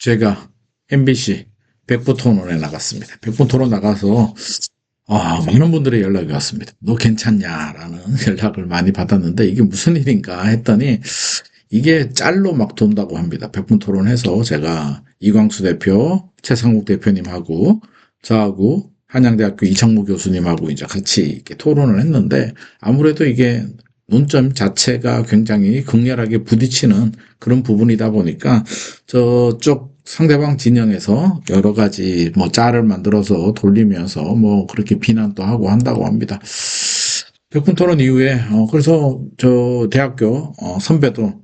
제가 MBC 백보토론에 나갔습니다. 백보토론 나가서 많은 분들의 연락이 왔습니다. 너 괜찮냐라는 연락을 많이 받았는데 이게 무슨 일인가 했더니 이게 짤로 막 돈다고 합니다. 백분토론해서 제가 이광수 대표, 최상국 대표님하고 저하고 한양대학교 이창무 교수님하고 이제 같이 이렇게 토론을 했는데 아무래도 이게 논점 자체가 굉장히 극렬하게 부딪히는 그런 부분이다 보니까 저쪽 상대방 진영에서 여러 가지 뭐 짤을 만들어서 돌리면서 뭐 그렇게 비난도 하고 한다고 합니다. 백분 토론 이후에 그래서 저 대학교 선배도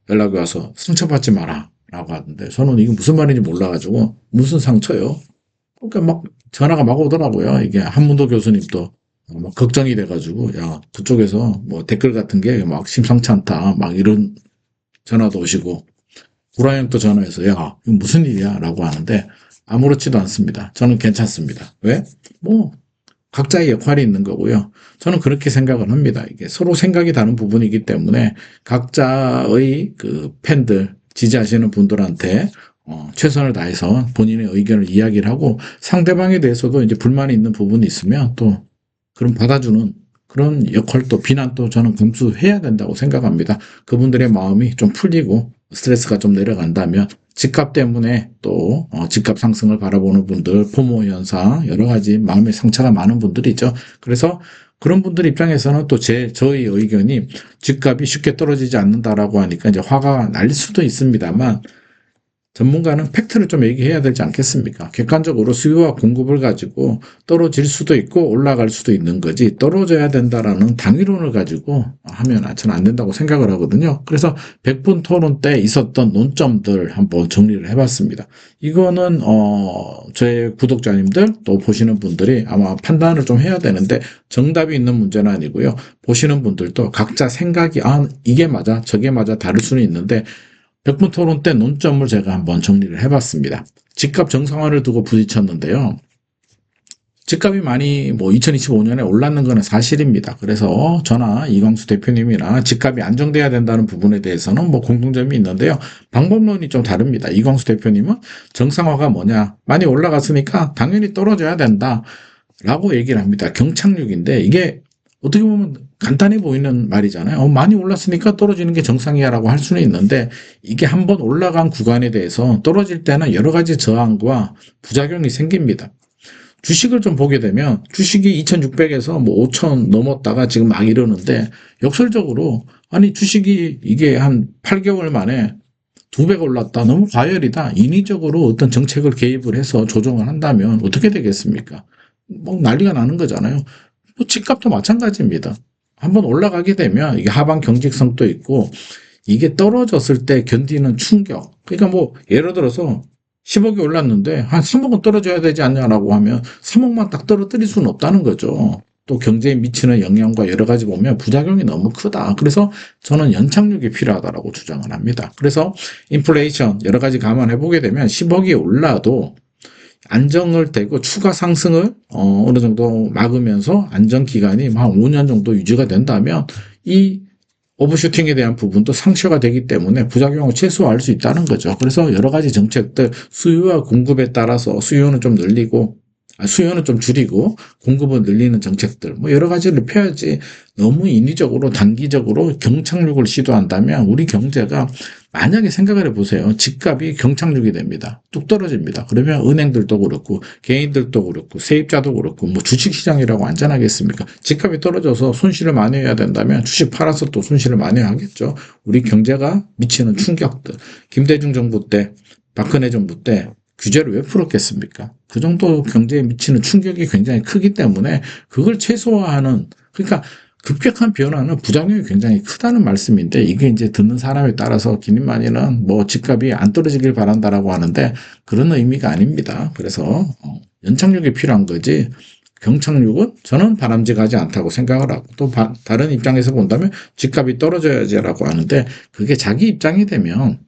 연락이 와서 상처받지 마라 라고 하던데 저는 이게 무슨 말인지 몰라가지고 무슨 상처요? 그러니까 막 전화가 막 오더라고요. 이게 한문도 교수님도 막 걱정이 돼가지고 야 그쪽에서 뭐 댓글 같은 게 막 심상치 않다 막 이런 전화도 오시고 구라형도 전화해서 야 이거 무슨 일이야 라고 하는데 아무렇지도 않습니다. 저는 괜찮습니다. 왜? 뭐 각자의 역할이 있는 거고요. 저는 그렇게 생각을 합니다. 이게 서로 생각이 다른 부분이기 때문에 각자의 그 팬들, 지지하시는 분들한테 최선을 다해서 본인의 의견을 이야기를 하고 상대방에 대해서도 이제 불만이 있는 부분이 있으면 또 그럼 받아주는 그런 역할도 비난도 저는 감수해야 된다고 생각합니다. 그분들의 마음이 좀 풀리고 스트레스가 좀 내려간다면 집값 때문에 또 집값 상승을 바라보는 분들, 포모 현상, 여러 가지 마음의 상처가 많은 분들이죠. 그래서 그런 분들 입장에서는 또 저의 의견이 집값이 쉽게 떨어지지 않는다라고 하니까 이제 화가 날 수도 있습니다만 전문가는 팩트를 좀 얘기해야 되지 않겠습니까? 객관적으로 수요와 공급을 가지고 떨어질 수도 있고 올라갈 수도 있는 거지 떨어져야 된다라는 당위론을 가지고 하면 저는 안 된다고 생각을 하거든요. 그래서 100분 토론 때 있었던 논점들 한번 정리를 해봤습니다. 이거는 저의 구독자님들 또 보시는 분들이 아마 판단을 좀 해야 되는데 정답이 있는 문제는 아니고요. 보시는 분들도 각자 생각이 이게 맞아 저게 맞아 다를 수는 있는데 백분 토론 때 논점을 제가 한번 정리를 해봤습니다. 집값 정상화를 두고 부딪혔는데요. 집값이 많이 2025년에 올랐는 것은 사실입니다. 그래서 저나 이광수 대표님이나 집값이 안정돼야 된다는 부분에 대해서는 공통점이 있는데요. 방법론이 좀 다릅니다. 이광수 대표님은 정상화가 뭐냐? 많이 올라갔으니까 당연히 떨어져야 된다. 라고 얘기를 합니다. 경착륙인데 이게 어떻게 보면 간단해 보이는 말이잖아요. 많이 올랐으니까 떨어지는 게 정상이야 라고 할 수는 있는데 이게 한번 올라간 구간에 대해서 떨어질 때는 여러 가지 저항과 부작용이 생깁니다. 주식을 좀 보게 되면 주식이 2600에서 5000 넘었다가 지금 막 이러는데 역설적으로 아니 주식이 이게 한 8개월 만에 2배가 올랐다. 너무 과열이다. 인위적으로 어떤 정책을 개입을 해서 조정을 한다면 어떻게 되겠습니까? 난리가 나는 거잖아요. 집값도 마찬가지입니다. 한번 올라가게 되면 이게 하방 경직성도 있고 이게 떨어졌을 때 견디는 충격. 그러니까 예를 들어서 10억이 올랐는데 한 3억은 떨어져야 되지 않냐라고 하면 3억만 딱 떨어뜨릴 수는 없다는 거죠. 또 경제에 미치는 영향과 여러 가지 보면 부작용이 너무 크다. 그래서 저는 연착륙이 필요하다고 주장을 합니다. 그래서 인플레이션 여러 가지 감안해 보게 되면 10억이 올라도 안정을 되고 추가 상승을 어느 정도 막으면서 안정 기간이 한 5년 정도 유지가 된다면 이 오버슈팅에 대한 부분도 상쇄가 되기 때문에 부작용을 최소화할 수 있다는 거죠. 그래서 여러 가지 정책들 수요와 공급에 따라서 수요는 좀 늘리고 수요는 좀 줄이고 공급을 늘리는 정책들 여러 가지를 펴야지 너무 인위적으로 단기적으로 경착륙을 시도한다면 우리 경제가 만약에 생각을 해보세요. 집값이 경착륙이 됩니다. 뚝 떨어집니다. 그러면 은행들도 그렇고 개인들도 그렇고 세입자도 그렇고 주식시장이라고 안전하겠습니까? 집값이 떨어져서 손실을 많이 해야 된다면 주식 팔아서 또 손실을 많이 하겠죠. 우리 경제가 미치는 충격들. 김대중 정부 때 박근혜 정부 때 규제를 왜 풀었겠습니까? 그 정도 경제에 미치는 충격이 굉장히 크기 때문에 그걸 최소화하는 그러니까 급격한 변화는 부작용이 굉장히 크다는 말씀인데 이게 이제 듣는 사람에 따라서 기님만이는 집값이 안 떨어지길 바란다라고 하는데 그런 의미가 아닙니다. 그래서 연착륙이 필요한 거지 경착륙은 저는 바람직하지 않다고 생각을 하고 또 다른 입장에서 본다면 집값이 떨어져야지라고 하는데 그게 자기 입장이 되면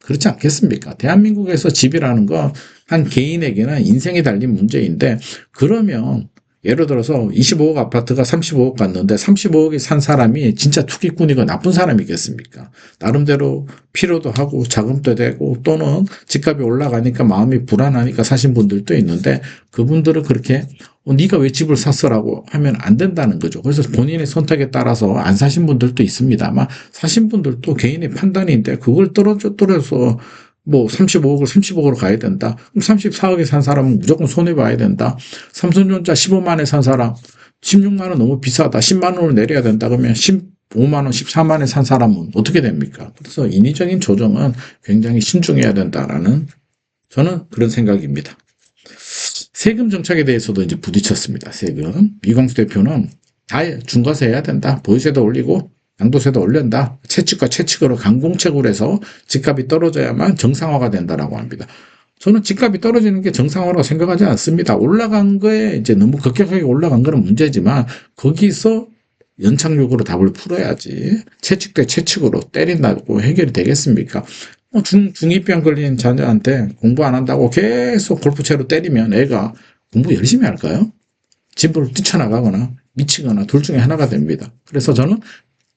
그렇지 않겠습니까? 대한민국에서 집이라는 건 한 개인에게는 인생이 달린 문제인데 그러면 예를 들어서 25억 아파트가 35억 갔는데 35억이 산 사람이 진짜 투기꾼이고 나쁜 사람이겠습니까? 나름대로 필요도 하고 자금도 되고 또는 집값이 올라가니까 마음이 불안하니까 사신 분들도 있는데 그분들은 그렇게 네가 왜 집을 샀어라고 하면 안 된다는 거죠. 그래서 본인의 선택에 따라서 안 사신 분들도 있습니다만 사신 분들도 개인의 판단인데 그걸 떨어져서 뭐 35억을 30억으로 가야 된다. 그럼 34억에 산 사람은 무조건 손해봐야 된다. 삼성전자 15만에 산 사람 16만 원 너무 비싸다. 10만 원을 내려야 된다. 그러면 15만 원, 14만 원에 산 사람은 어떻게 됩니까? 그래서 인위적인 조정은 굉장히 신중해야 된다라는 저는 그런 생각입니다. 세금 정책에 대해서도 이제 부딪혔습니다. 세금. 이광수 대표는 다 중과세 해야 된다. 보유세도 올리고 양도세도 올린다. 채찍과 채찍으로 강공책으로 해서 집값이 떨어져야만 정상화가 된다라고 합니다. 저는 집값이 떨어지는 게 정상화라고 생각하지 않습니다. 올라간 거에 이제 너무 급격하게 올라간 거는 문제지만 거기서 연착륙으로 답을 풀어야지 채찍 대 채찍으로 때린다고 해결이 되겠습니까? 중2병 걸린 자녀한테 공부 안 한다고 계속 골프채로 때리면 애가 공부 열심히 할까요? 집으로 뛰쳐나가거나 미치거나 둘 중에 하나가 됩니다. 그래서 저는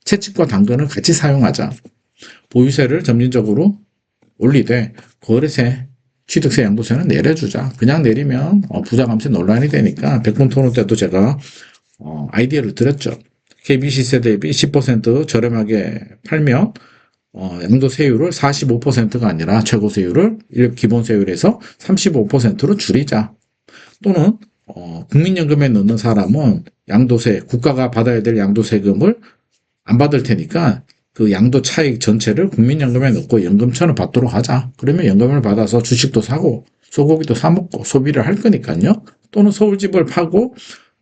채찍과 당근을 같이 사용하자. 보유세를 점진적으로 올리되 거래세, 취득세, 양도세는 내려주자. 그냥 내리면 부자 감세 논란이 되니까 백분 토론 때도 제가 아이디어를 드렸죠. KBC세 대비 10% 저렴하게 팔면 양도세율을 45%가 아니라 최고세율을 기본세율에서 35%로 줄이자. 또는 국민연금에 넣는 사람은 양도세, 국가가 받아야 될 양도세금을 안 받을 테니까 그 양도 차익 전체를 국민연금에 넣고 연금처럼 받도록 하자. 그러면 연금을 받아서 주식도 사고 소고기도 사 먹고 소비를 할 거니까요. 또는 서울집을 파고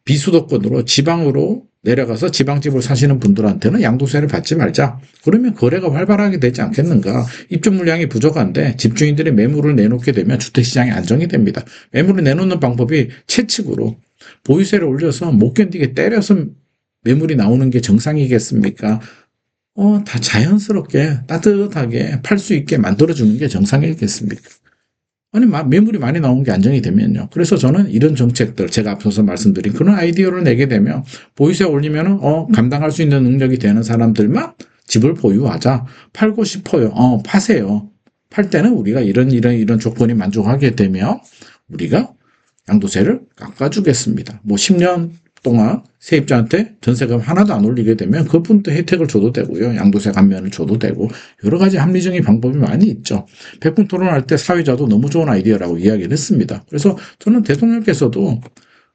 비수도권으로 지방으로 내려가서 지방집을 사시는 분들한테는 양도세를 받지 말자. 그러면 거래가 활발하게 되지 않겠는가. 입주 물량이 부족한데 집주인들이 매물을 내놓게 되면 주택시장이 안정이 됩니다. 매물을 내놓는 방법이 채찍으로 보유세를 올려서 못 견디게 때려서 매물이 나오는 게 정상이겠습니까? 다 자연스럽게 따뜻하게 팔 수 있게 만들어주는 게 정상이겠습니까? 아니, 매물이 많이 나오는 게 안정이 되면요. 그래서 저는 이런 정책들, 제가 앞서서 말씀드린 그런 아이디어를 내게 되면 보유세 올리면은, 감당할 수 있는 능력이 되는 사람들만 집을 보유하자. 팔고 싶어요. 파세요. 팔 때는 우리가 이런 조건이 만족하게 되면 우리가 양도세를 깎아주겠습니다. 뭐 10년 동안 세입자한테 전세금 하나도 안 올리게 되면 그분도 혜택을 줘도 되고요. 양도세 감면을 줘도 되고 여러 가지 합리적인 방법이 많이 있죠. 백분 토론할 때 사회자도 너무 좋은 아이디어라고 이야기를 했습니다. 그래서 저는 대통령께서도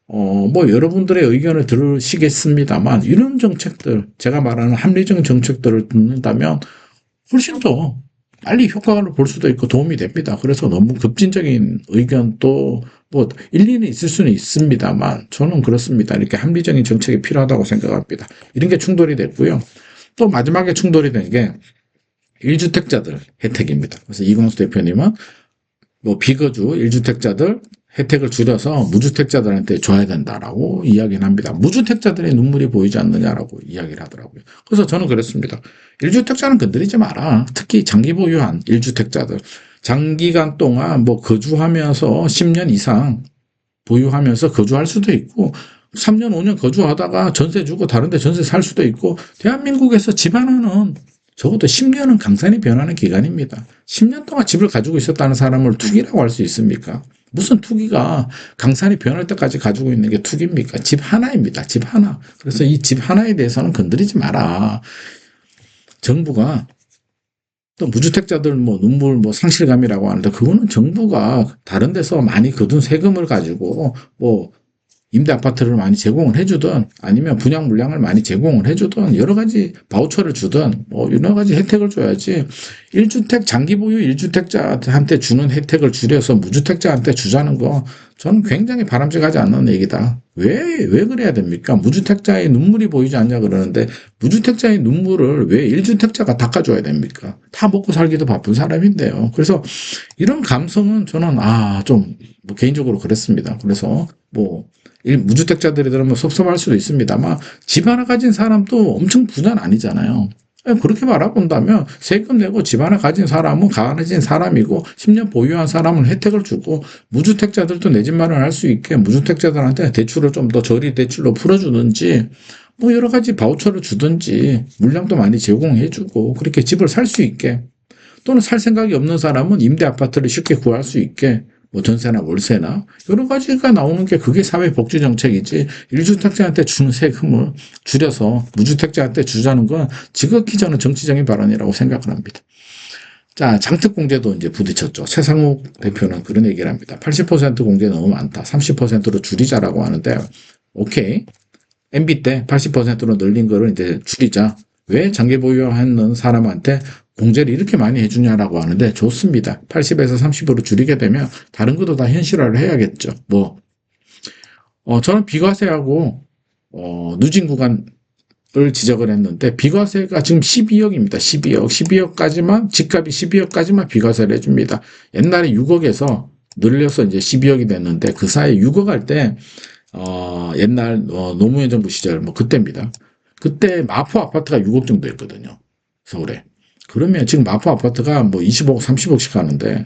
뭐 여러분들의 의견을 들으시겠습니다만 이런 정책들, 제가 말하는 합리적인 정책들을 듣는다면 훨씬 더 빨리 효과를 볼 수도 있고 도움이 됩니다. 그래서 너무 급진적인 의견도 뭐 일리는 있을 수는 있습니다만 저는 그렇습니다. 이렇게 합리적인 정책이 필요하다고 생각합니다. 이런 게 충돌이 됐고요. 또 마지막에 충돌이 된 게 1주택자들 혜택입니다. 그래서 이광수 대표님은 뭐 비거주 1주택자들 혜택을 줄여서 무주택자들한테 줘야 된다라고 이야기를 합니다. 무주택자들의 눈물이 보이지 않느냐라고 이야기를 하더라고요. 그래서 저는 그랬습니다. 1주택자는 건드리지 마라. 특히 장기 보유한 1주택자들. 장기간 동안 뭐 거주하면서 10년 이상 보유하면서 거주할 수도 있고 3년, 5년 거주하다가 전세 주고 다른 데 전세 살 수도 있고 대한민국에서 집 하나는 적어도 10년은 강산이 변하는 기간입니다. 10년 동안 집을 가지고 있었다는 사람을 투기라고 할 수 있습니까? 무슨 투기가 강산이 변할 때까지 가지고 있는 게 투기입니까? 집 하나입니다. 집 하나. 그래서 이 집 하나에 대해서는 건드리지 마라. 정부가 또 무주택자들 뭐 눈물 뭐 상실감이라고 하는데 그거는 정부가 다른 데서 많이 거둔 세금을 가지고 뭐 임대 아파트를 많이 제공을 해주든 아니면 분양 물량을 많이 제공을 해주든 여러 가지 바우처를 주든 뭐 여러 가지 혜택을 줘야지 1주택 장기 보유 1주택자한테 주는 혜택을 줄여서 무주택자한테 주자는 거 저는 굉장히 바람직하지 않는 얘기다. 왜 그래야 됩니까? 무주택자의 눈물이 보이지 않냐 그러는데 무주택자의 눈물을 왜 1주택자가 닦아줘야 됩니까? 다 먹고 살기도 바쁜 사람인데요. 그래서 이런 감성은 저는 좀 뭐 개인적으로 그랬습니다. 그래서 뭐 무주택자들이 들으면 섭섭할 수도 있습니다만 집 하나 가진 사람도 엄청 부자는 아니잖아요. 그렇게 바라본다면 세금 내고 집 하나 가진 사람은 가난해진 사람이고 10년 보유한 사람은 혜택을 주고 무주택자들도 내 집 마련할 수 있게 무주택자들한테 대출을 좀 더 저리 대출로 풀어주든지 뭐 여러 가지 바우처를 주든지 물량도 많이 제공해주고 그렇게 집을 살 수 있게 또는 살 생각이 없는 사람은 임대 아파트를 쉽게 구할 수 있게 뭐 전세나 월세나 여러 가지가 나오는 게 그게 사회복지 정책이지 1주택자한테 주는 세금을 줄여서 무주택자한테 주자는 건 지극히 저는 정치적인 발언이라고 생각을 합니다. 자, 장특공제도 이제 부딪혔죠. 최상욱 대표는 그런 얘기를 합니다. 80% 공제 너무 많다. 30%로 줄이자라고 하는데 오케이. MB 때 80%로 늘린 거를 이제 줄이자. 왜 장기 보유하는 사람한테 공제를 이렇게 많이 해주냐라고 하는데 좋습니다. 80에서 30으로 줄이게 되면 다른 것도 다 현실화를 해야겠죠. 저는 비과세하고 누진 구간을 지적을 했는데 비과세가 지금 12억입니다. 12억까지만 집값이 12억까지만 비과세를 해줍니다. 옛날에 6억에서 늘려서 이제 12억이 됐는데 그 사이에 6억 할 때 옛날 노무현 정부 시절 그때입니다. 그때 마포 아파트가 6억 정도 했거든요. 서울에. 그러면 지금 마포 아파트가 25억, 30억씩 하는데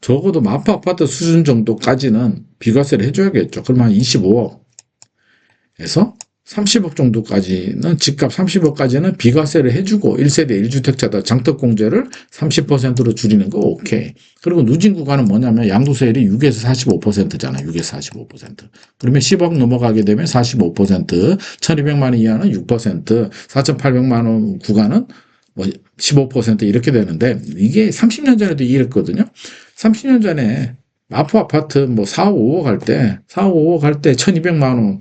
적어도 마포 아파트 수준 정도까지는 비과세를 해줘야겠죠. 그러면 한 25억에서 30억 정도까지는 집값 30억까지는 비과세를 해주고 1세대 1주택자다 장특공제를 30%로 줄이는 거 오케이. 그리고 누진 구간은 뭐냐면 양도세율이 6에서 45%잖아요. 6에서 45%. 그러면 10억 넘어가게 되면 45%, 1200만 원 이하는 6%, 4800만 원 구간은 15% 이렇게 되는데 이게 30년 전에도 이랬거든요. 30년 전에 마포 아파트 4억, 5억 할 때 1200만 원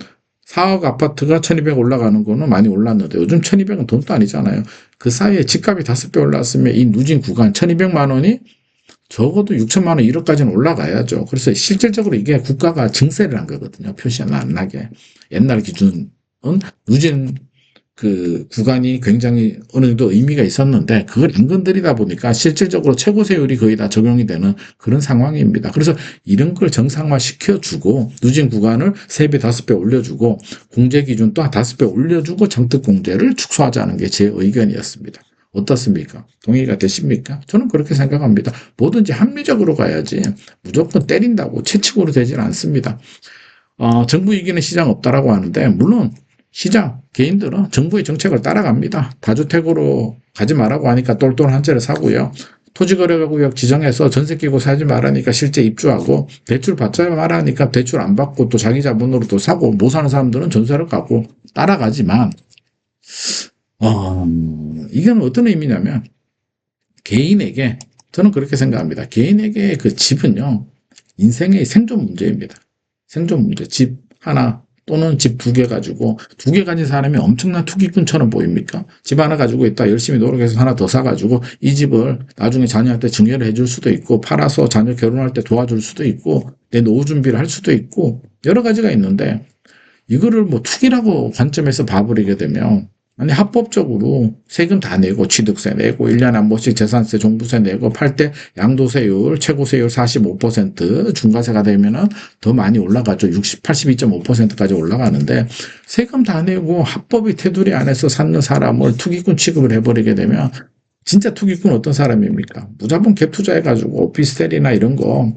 4억 아파트가 1200 올라가는 거는 많이 올랐는데 요즘 1200은 돈도 아니잖아요. 그 사이에 집값이 5배 올랐으면 이 누진 구간 1200만 원이 적어도 6천만 원 1억까지는 올라가야죠. 그래서 실질적으로 이게 국가가 증세를 한 거거든요. 표시 안 나게. 옛날 기준은 누진 그 구간이 굉장히 어느 정도 의미가 있었는데 그걸 안 건드리다 보니까 실질적으로 최고세율이 거의 다 적용이 되는 그런 상황입니다. 그래서 이런 걸 정상화 시켜주고 누진 구간을 3배, 5배 올려주고 공제 기준 또 5배 올려주고 장특공제를 축소하자는 게 제 의견이었습니다. 어떻습니까? 동의가 되십니까? 저는 그렇게 생각합니다. 뭐든지 합리적으로 가야지 무조건 때린다고 채찍으로 되지는 않습니다. 정부 이기는 시장 없다라고 하는데 물론 시장, 개인들은 정부의 정책을 따라갑니다. 다주택으로 가지 말라고 하니까 똘똘 한 채를 사고요. 토지거래구역 지정해서 전세 끼고 사지 말라니까 실제 입주하고 대출 받지 말라니까 대출 안 받고 또 자기 자본으로 또 사고 못 사는 사람들은 전세를 가고 따라가지만 이건 어떤 의미냐면 개인에게 저는 그렇게 생각합니다. 개인에게 그 집은요 인생의 생존 문제입니다. 생존 문제. 집 하나 또는 집 2개 가지고 2개 가진 사람이 엄청난 투기꾼처럼 보입니까? 집 하나 가지고 있다 열심히 노력해서 하나 더 사가지고 이 집을 나중에 자녀한테 증여를 해줄 수도 있고 팔아서 자녀 결혼할 때 도와줄 수도 있고 내 노후 준비를 할 수도 있고 여러 가지가 있는데 이거를 투기라고 관점에서 봐버리게 되면 아니 합법적으로 세금 다 내고 취득세 내고 1년에 한 번씩 재산세 종부세 내고 팔 때 양도세율 최고세율 45% 중과세가 되면은 더 많이 올라가죠. 82.5%까지 올라가는데 세금 다 내고 합법이 테두리 안에서 사는 사람을 투기꾼 취급을 해버리게 되면 진짜 투기꾼 어떤 사람입니까? 무자본 갭 투자해가지고 오피스텔이나 이런 거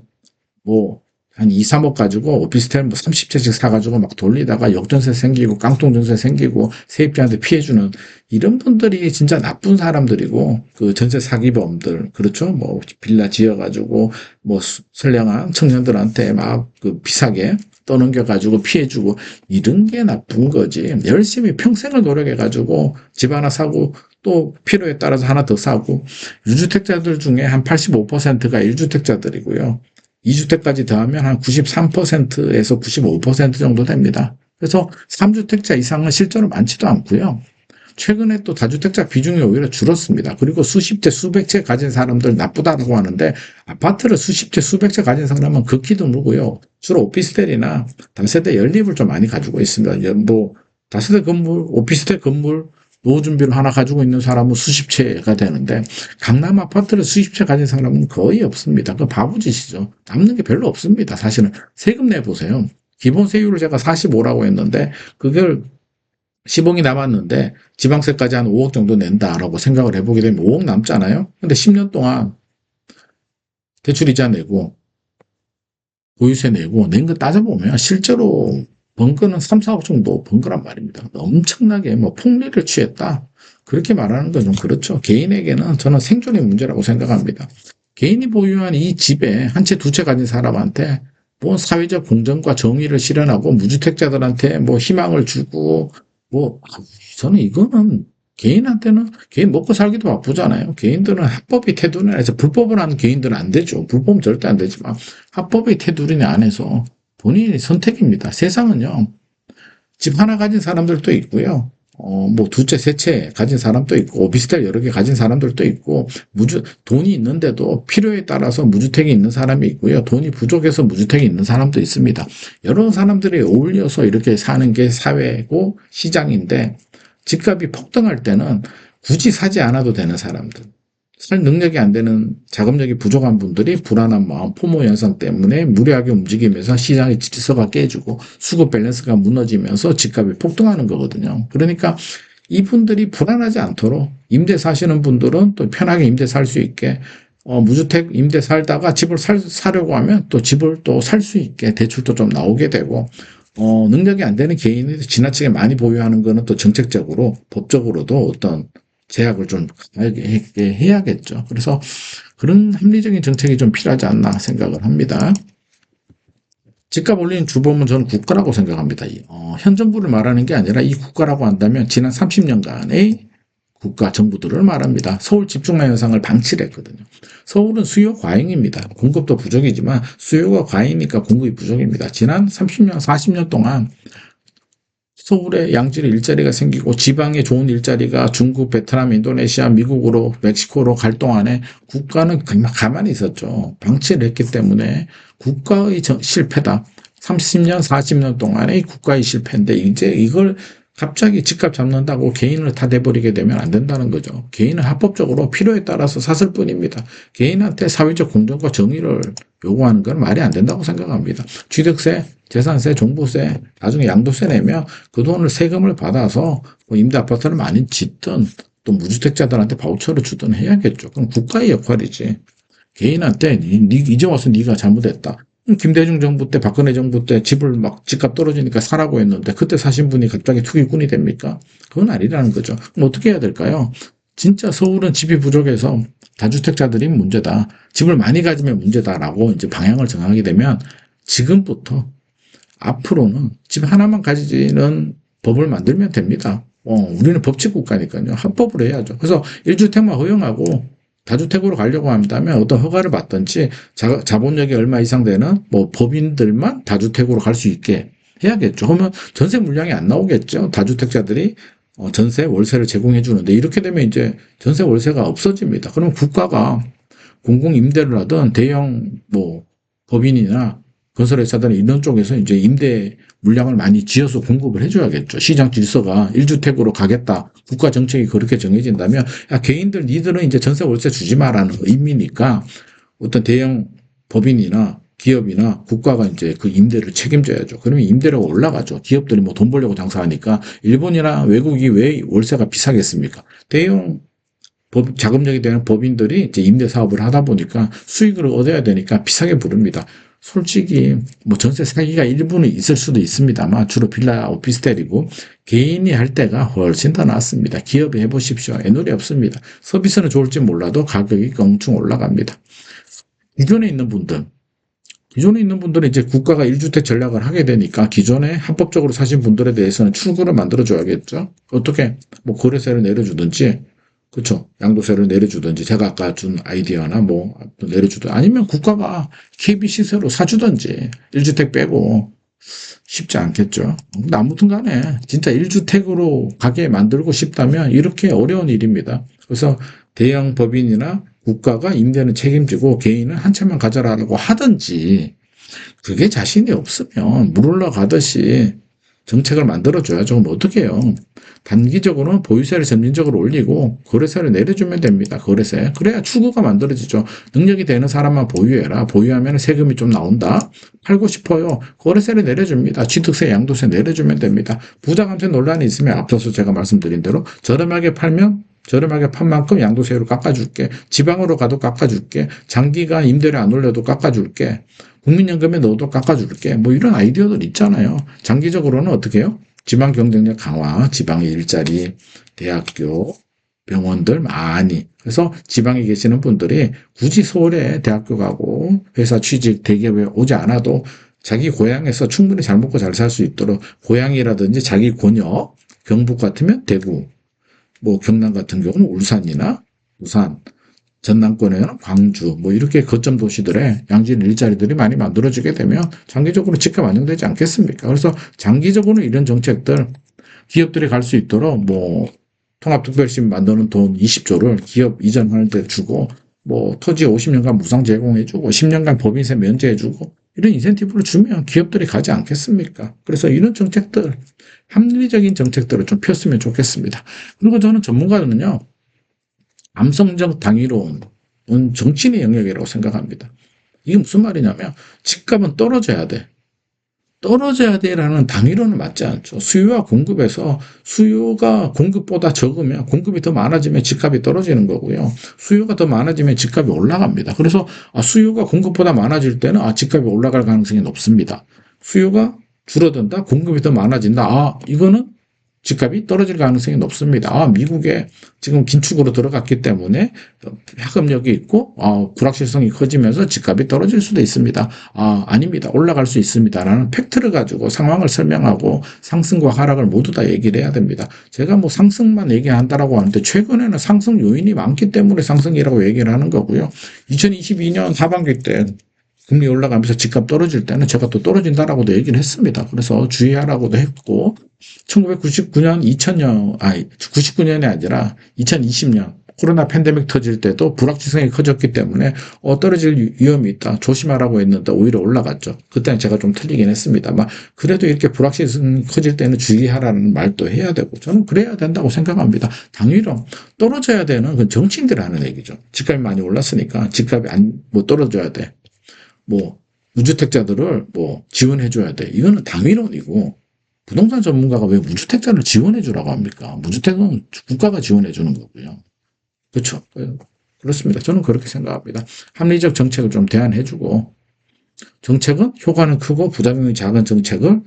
한 2, 3억 가지고 오피스텔 30채씩 사가지고 막 돌리다가 역전세 생기고 깡통전세 생기고 세입자한테 피해주는 이런 분들이 진짜 나쁜 사람들이고 그 전세 사기범들 그렇죠? 빌라 지어가지고 선량한 청년들한테 막 그 비싸게 떠넘겨가지고 피해주고 이런 게 나쁜 거지. 열심히 평생을 노력해가지고 집 하나 사고 또 필요에 따라서 하나 더 사고 유주택자들 중에 한 85%가 1주택자들이고요. 2주택까지 더하면 한 93%에서 95% 정도 됩니다. 그래서 3주택자 이상은 실제로 많지도 않고요. 최근에 또 다주택자 비중이 오히려 줄었습니다. 그리고 수십 채, 수백 채 가진 사람들 나쁘다고 하는데 아파트를 수십 채, 수백 채 가진 사람은 극히 드물고요. 주로 오피스텔이나 다세대 연립을 좀 많이 가지고 있습니다. 다세대 건물, 오피스텔 건물 노후 준비를 하나 가지고 있는 사람은 수십 채가 되는데 강남 아파트를 수십 채 가진 사람은 거의 없습니다. 그 바보짓이죠. 남는 게 별로 없습니다. 사실은 세금 내보세요. 기본 세율을 제가 45라고 했는데 그걸 시봉이 남았는데 지방세까지 한 5억 정도 낸다라고 생각을 해보게 되면 5억 남잖아요. 근데 10년 동안 대출이자 내고 보유세 내고 낸 거 따져보면 실제로 번 거는 3, 4억 정도 번 거란 말입니다. 엄청나게 뭐 폭리를 취했다. 그렇게 말하는 건 좀 그렇죠. 개인에게는 저는 생존의 문제라고 생각합니다. 개인이 보유한 이 집에 한 채, 두 채 가진 사람한테 뭐 사회적 공정과 정의를 실현하고 무주택자들한테 뭐 희망을 주고 뭐 저는 이거는 개인한테는 개인 먹고 살기도 바쁘잖아요. 개인들은 합법의 테두리 안에서 불법을 하는 개인들은 안 되죠. 불법은 절대 안 되지만 합법의 테두리 안에서 본인의 선택입니다. 세상은요. 집 하나 가진 사람들도 있고요. 뭐 두 채, 세 채 가진 사람도 있고 오피스텔 여러 개 가진 사람들도 있고 돈이 있는데도 필요에 따라서 무주택이 있는 사람이 있고요. 돈이 부족해서 무주택이 있는 사람도 있습니다. 여러 사람들이 어울려서 이렇게 사는 게 사회고 시장인데 집값이 폭등할 때는 굳이 사지 않아도 되는 사람들, 살 능력이 안 되는 자금력이 부족한 분들이 불안한 마음, 포모 현상 때문에 무리하게 움직이면서 시장의 질서가 깨지고 수급 밸런스가 무너지면서 집값이 폭등하는 거거든요. 그러니까 이분들이 불안하지 않도록 임대 사시는 분들은 또 편하게 임대 살 수 있게 무주택 임대 살다가 집을 사려고 하면 또 집을 또 살 수 있게 대출도 좀 나오게 되고 능력이 안 되는 개인이 지나치게 많이 보유하는 거는 또 정책적으로 법적으로도 어떤 제약을 좀 해야겠죠. 그래서 그런 합리적인 정책이 좀 필요하지 않나 생각을 합니다. 집값 올리는 주범은 저는 국가라고 생각합니다. 현 정부를 말하는 게 아니라 이 국가라고 한다면 지난 30년간의 국가 정부들을 말합니다. 서울 집중화 현상을 방치를 했거든요. 서울은 수요 과잉입니다. 공급도 부족이지만 수요가 과잉이니까 공급이 부족입니다. 지난 30년, 40년 동안 서울에 양질의 일자리가 생기고 지방에 좋은 일자리가 중국, 베트남, 인도네시아, 미국으로, 멕시코로 갈 동안에 국가는 가만히 있었죠. 방치를 했기 때문에 국가의 실패다. 30년, 40년 동안의 국가의 실패인데 이제 이걸 갑자기 집값 잡는다고 개인을 다 내버리게 되면 안 된다는 거죠. 개인은 합법적으로 필요에 따라서 샀을 뿐입니다. 개인한테 사회적 공정과 정의를 요구하는 건 말이 안 된다고 생각합니다. 취득세, 재산세, 종부세, 나중에 양도세 내면 그 돈을 세금을 받아서 뭐 임대 아파트를 많이 짓든 또 무주택자들한테 바우처를 주든 해야겠죠. 그럼 국가의 역할이지. 개인한테 이제 와서 네가 잘못했다. 김대중 정부 때 박근혜 정부 때 집을 막 집값 떨어지니까 사라고 했는데 그때 사신 분이 갑자기 투기꾼이 됩니까? 그건 아니라는 거죠. 그럼 어떻게 해야 될까요? 진짜 서울은 집이 부족해서 다주택자들이 문제다. 집을 많이 가지면 문제다라고 이제 방향을 정하게 되면 지금부터 앞으로는 집 하나만 가지는 법을 만들면 됩니다. 우리는 법치 국가니까요. 합법으로 해야죠. 그래서 1주택만 허용하고 다주택으로 가려고 한다면 어떤 허가를 받든지 자본력이 얼마 이상 되는 뭐 법인들만 다주택으로 갈 수 있게 해야겠죠. 그러면 전세 물량이 안 나오겠죠. 다주택자들이 전세, 월세를 제공해 주는데 이렇게 되면 이제 전세, 월세가 없어집니다. 그럼 국가가 공공임대를 하든 대형 뭐 법인이나 건설회사들은 이런 쪽에서 이제 임대 물량을 많이 지어서 공급을 해줘야겠죠. 시장 질서가 1주택으로 가겠다. 국가 정책이 그렇게 정해진다면, 야, 개인들, 니들은 이제 전세 월세 주지 마라는 의미니까 어떤 대형 법인이나 기업이나 국가가 이제 그 임대를 책임져야죠. 그러면 임대료가 올라가죠. 기업들이 뭐 돈 벌려고 장사하니까 일본이나 외국이 왜 월세가 비싸겠습니까? 대형 자금력이 되는 법인들이 이제 임대 사업을 하다 보니까 수익을 얻어야 되니까 비싸게 부릅니다. 솔직히 뭐 전세 사기가 일부는 있을 수도 있습니다만 주로 빌라 오피스텔이고 개인이 할 때가 훨씬 더 낫습니다. 기업이 해보십시오. 애누리 없습니다. 서비스는 좋을지 몰라도 가격이 엄청 올라갑니다. 기존에 있는 분들은 이제 국가가 1주택 전략을 하게 되니까 기존에 합법적으로 사신 분들에 대해서는 출구를 만들어줘야겠죠. 어떻게 뭐 거래세를 내려주든지 그렇죠. 양도세를 내려주든지 제가 아까 준 아이디어나 뭐 내려주든 아니면 국가가 KB 시세로 사주든지 1주택 빼고 쉽지 않겠죠. 근데 아무튼 간에 진짜 1주택으로 가게 만들고 싶다면 이렇게 어려운 일입니다. 그래서 대형 법인이나 국가가 임대는 책임지고 개인은 한 채만 가져라라고 하든지 그게 자신이 없으면 물 흘러가듯이 정책을 만들어줘야죠. 그럼 어떻게 해요? 단기적으로는 보유세를 점진적으로 올리고 거래세를 내려주면 됩니다. 거래세. 그래야 추구가 만들어지죠. 능력이 되는 사람만 보유해라. 보유하면 세금이 좀 나온다. 팔고 싶어요. 거래세를 내려줍니다. 취득세, 양도세 내려주면 됩니다. 부자 감세 논란이 있으면 앞서서 제가 말씀드린 대로 저렴하게 팔면 저렴하게 판 만큼 양도세로 깎아줄게. 지방으로 가도 깎아줄게. 장기간 임대료 안 올려도 깎아줄게. 국민연금에 넣어도 깎아줄게. 뭐 이런 아이디어들 있잖아요. 장기적으로는 어떻게 해요? 지방 경쟁력 강화, 지방의 일자리, 대학교, 병원들 많이. 그래서 지방에 계시는 분들이 굳이 서울에 대학교 가고 회사 취직, 대기업에 오지 않아도 자기 고향에서 충분히 잘 먹고 잘 살 수 있도록 고향이라든지 자기 권역, 경북 같으면 대구, 뭐 경남 같은 경우는 울산이나 부산, 전남권에는 광주, 뭐 이렇게 거점 도시들의 양질 일자리들이 많이 만들어지게 되면 장기적으로 집값 안정되지 않겠습니까? 그래서 장기적으로는 이런 정책들 기업들이 갈 수 있도록 뭐 통합특별시 만드는 돈 20조를 기업 이전하는 데 주고 뭐 토지 50년간 무상 제공해주고 10년간 법인세 면제해주고 이런 인센티브를 주면 기업들이 가지 않겠습니까? 그래서 이런 정책들 합리적인 정책들을 좀 폈으면 좋겠습니다. 그리고 저는 전문가들은요. 감성적 당위론은 정치인의 영역이라고 생각합니다. 이게 무슨 말이냐면 집값은 떨어져야 돼. 떨어져야 돼라는 당위론은 맞지 않죠. 수요와 공급에서 수요가 공급보다 적으면 공급이 더 많아지면 집값이 떨어지는 거고요. 수요가 더 많아지면 집값이 올라갑니다. 그래서 수요가 공급보다 많아질 때는 집값이 올라갈 가능성이 높습니다. 수요가 줄어든다, 공급이 더 많아진다. 이거는 집값이 떨어질 가능성이 높습니다. 미국에 지금 긴축으로 들어갔기 때문에 파급력이 있고 불확실성이 커지면서 집값이 떨어질 수도 있습니다. 아닙니다. 올라갈 수 있습니다라는 팩트를 가지고 상황을 설명하고 상승과 하락을 모두 다 얘기를 해야 됩니다. 제가 뭐 상승만 얘기한다라고 하는데 최근에는 상승 요인이 많기 때문에 상승이라고 얘기를 하는 거고요. 2022년 하반기 때 금리 올라가면서 집값 떨어질 때는 제가 또 떨어진다라고도 얘기를 했습니다. 그래서 주의하라고도 했고 1999년, 2000년, 99년이 아니라 2020년 코로나 팬데믹 터질 때도 불확실성이 커졌기 때문에 떨어질 위험이 있다. 조심하라고 했는데 오히려 올라갔죠. 그때는 제가 좀 틀리긴 했습니다만 그래도 이렇게 불확실성이 커질 때는 주의하라는 말도 해야 되고 저는 그래야 된다고 생각합니다. 당위론 떨어져야 되는 건 정치인들이 하는 얘기죠. 집값이 많이 올랐으니까 집값이 떨어져야 돼. 뭐 무주택자들을 지원해줘야 돼. 이거는 당위론이고 부동산 전문가가 왜 무주택자를 지원해주라고 합니까? 무주택은 국가가 지원해주는 거고요. 그렇죠. 그렇습니다. 저는 그렇게 생각합니다. 합리적 정책을 좀 대안해주고 정책은 효과는 크고 부담이 작은 정책을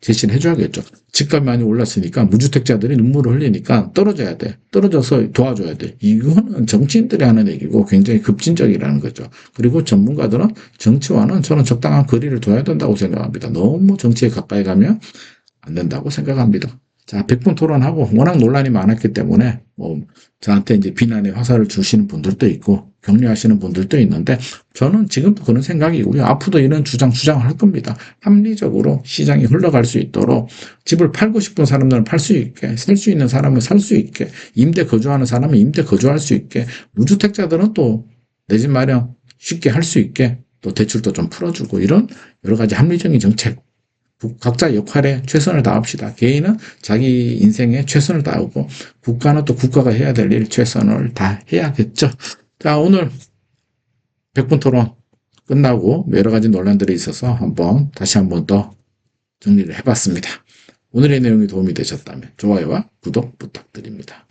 제시를 해줘야겠죠. 집값이 많이 올랐으니까 무주택자들이 눈물을 흘리니까 떨어져야 돼. 떨어져서 도와줘야 돼. 이거는 정치인들이 하는 얘기고 굉장히 급진적이라는 거죠. 그리고 전문가들은 정치와는 저는 적당한 거리를 둬야 된다고 생각합니다. 너무 정치에 가까이 가면 안 된다고 생각합니다. 자, 100분 토론하고 워낙 논란이 많았기 때문에 저한테 이제 비난의 화살을 주시는 분들도 있고 격려하시는 분들도 있는데 저는 지금도 그런 생각이고요. 앞으로도 이런 주장을 할 겁니다. 합리적으로 시장이 흘러갈 수 있도록 집을 팔고 싶은 사람들은 팔 수 있게, 살 수 있는 사람은 살 수 있게, 임대 거주하는 사람은 임대 거주할 수 있게, 무주택자들은 또 내 집 마련 쉽게 할 수 있게 또 대출도 좀 풀어주고 이런 여러 가지 합리적인 정책 각자 역할에 최선을 다합시다. 개인은 자기 인생에 최선을 다하고 국가는 또 국가가 해야 될 일 최선을 다해야겠죠. 자, 오늘 100분 토론 끝나고 여러 가지 논란들이 있어서 다시 한번 더 정리를 해봤습니다. 오늘의 내용이 도움이 되셨다면 좋아요와 구독 부탁드립니다.